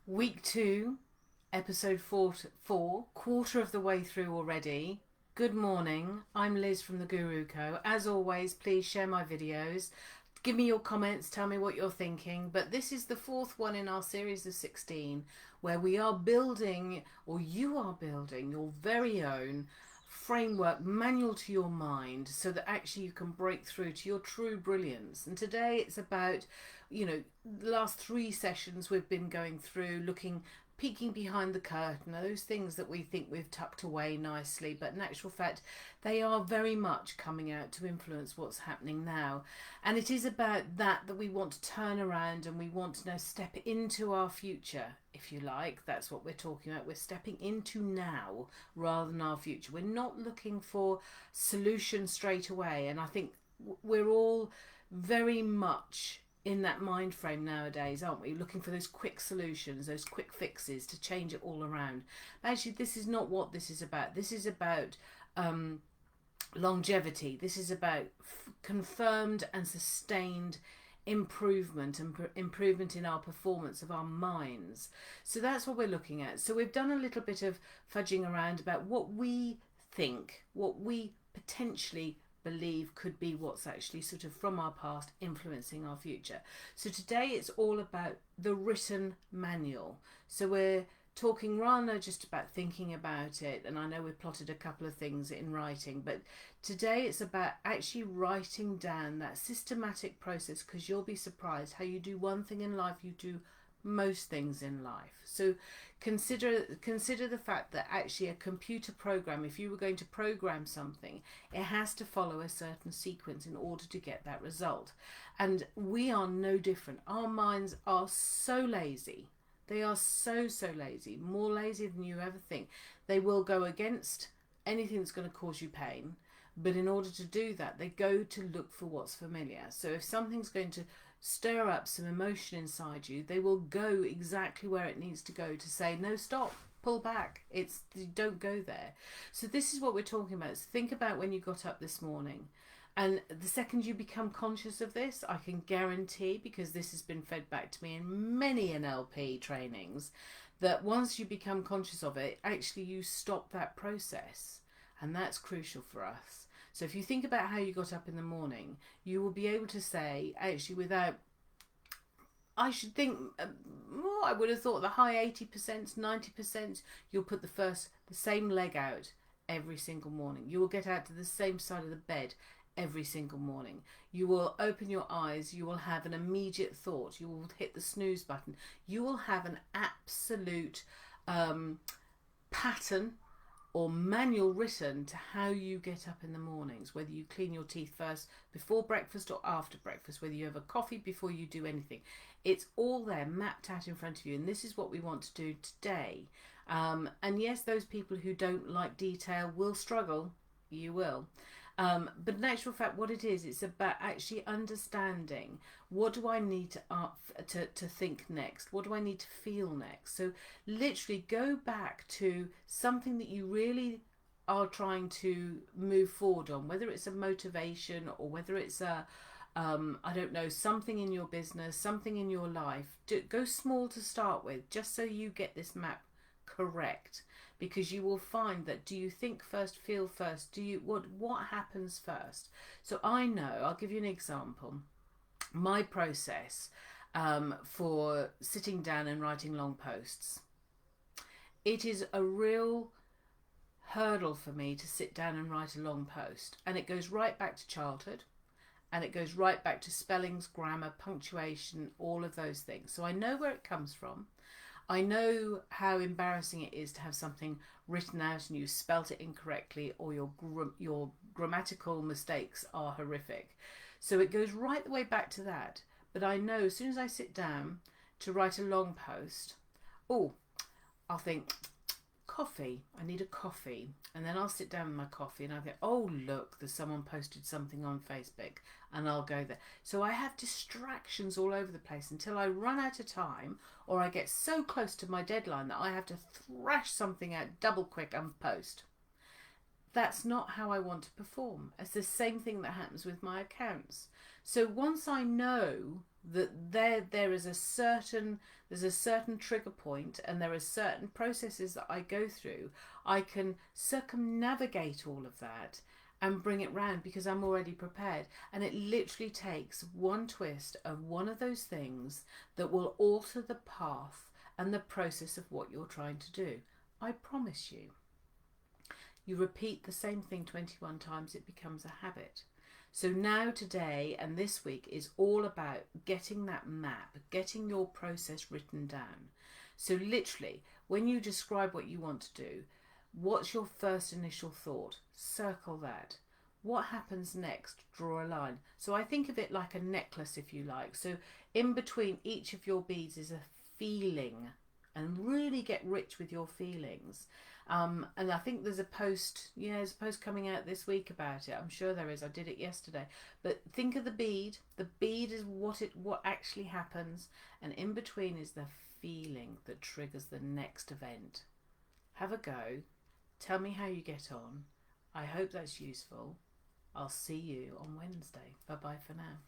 Week 2, episode 4, quarter of the way through already. Good morning, I'm Liz from the Guru Co. As always, please share my videos. Give me your comments, tell me what you're thinking. But this is the fourth one in our series of 16 where we are building, or you are building, your very own framework manual to your mind so that actually you can break through to your true brilliance. And today it's about, the last 3 sessions we've been going through looking, peeking behind the curtain, those things that we think we've tucked away nicely, but in actual fact they are very much coming out to influence what's happening now. And it is about that we want to turn around, and we want to now step into our future, if you like. That's what we're talking about. We're stepping into now rather than our future. We're not looking for solutions straight away, and I think we're all very much in that mind frame nowadays, aren't we? Looking for those quick solutions, those quick fixes to change it all around. But actually, this is not what this is about. This is about longevity. This is about confirmed and sustained improvement and improvement in our performance of our minds. So that's what we're looking at. So we've done a little bit of fudging around about what we think, what we potentially believe could be what's actually sort of from our past influencing our future. So today it's all about the written manual. So we're talking rather just about thinking about it, and I know we've plotted a couple of things in writing, but today it's about actually writing down that systematic process, because you'll be surprised how you do one thing in life, you do most things in life. So consider the fact that actually a computer program, if you were going to program something, it has to follow a certain sequence in order to get that result. And we are no different. Our minds are so lazy. They are so lazy, more lazy than you ever think. They will go against anything that's going to cause you pain, but in order to do that, they go to look for what's familiar. So if something's going to stir up some emotion inside you, they will go exactly where it needs to go to say, no, stop, pull back. Don't go there. So this is what we're talking about. So think about when you got up this morning. And the second you become conscious of this, I can guarantee, because this has been fed back to me in many NLP trainings, that once you become conscious of it, actually you stop that process. And that's crucial for us. So if you think about how you got up in the morning, you will be able to say, actually, without, I should think, I would have thought the high 80%, 90%, you'll put the same leg out every single morning. You will get out to the same side of the bed every single morning. You will open your eyes, you will have an immediate thought, you will hit the snooze button, you will have an absolute pattern or manual written to how you get up in the mornings, whether you clean your teeth first before breakfast or after breakfast, whether you have a coffee before you do anything. It's all there mapped out in front of you, and this is what we want to do today. And yes, those people who don't like detail will struggle. You will. But in actual fact, what it is, it's about actually understanding, what do I need to think next? What do I need to feel next? So literally go back to something that you really are trying to move forward on, whether it's a motivation or whether it's I don't know, something in your business, something in your life. Go small to start with, just so you get this map correct, because you will find that, do you think first, feel first, what happens first? So I know, I'll give you an example. My process for sitting down and writing long posts, it is a real hurdle for me to sit down and write a long post, and it goes right back to childhood, and it goes right back to spellings, grammar, punctuation, all of those things. So I know where it comes from. I know how embarrassing it is to have something written out and you spelt it incorrectly, or your grammatical mistakes are horrific. So it goes right the way back to that. But I know as soon as I sit down to write a long post, I'll think, coffee, I need a coffee. And then I'll sit down with my coffee and I'll go, oh look, there's someone posted something on Facebook, and I'll go there. So I have distractions all over the place until I run out of time, or I get so close to my deadline that I have to thrash something out double quick and post. That's not how I want to perform. It's the same thing that happens with my accounts. So once I know that there's a certain trigger point, and there are certain processes that I go through. I can circumnavigate all of that and bring it round because I'm already prepared. And it literally takes one twist of one of those things that will alter the path and the process of what you're trying to do. I promise you. You repeat the same thing 21 times, it becomes a habit. So now, today, and this week is all about getting that map, getting your process written down. So literally, when you describe what you want to do, what's your first initial thought? Circle that. What happens next? Draw a line. So I think of it like a necklace, if you like. So in between each of your beads is a feeling, and really get rich with your feelings. And I think there's a post, there's a post coming out this week about it. I'm sure there is. I did it yesterday. But think of the bead. The bead is what actually happens, and in between is the feeling that triggers the next event. Have a go. Tell me how you get on. I hope that's useful. I'll see you on Wednesday. Bye bye for now.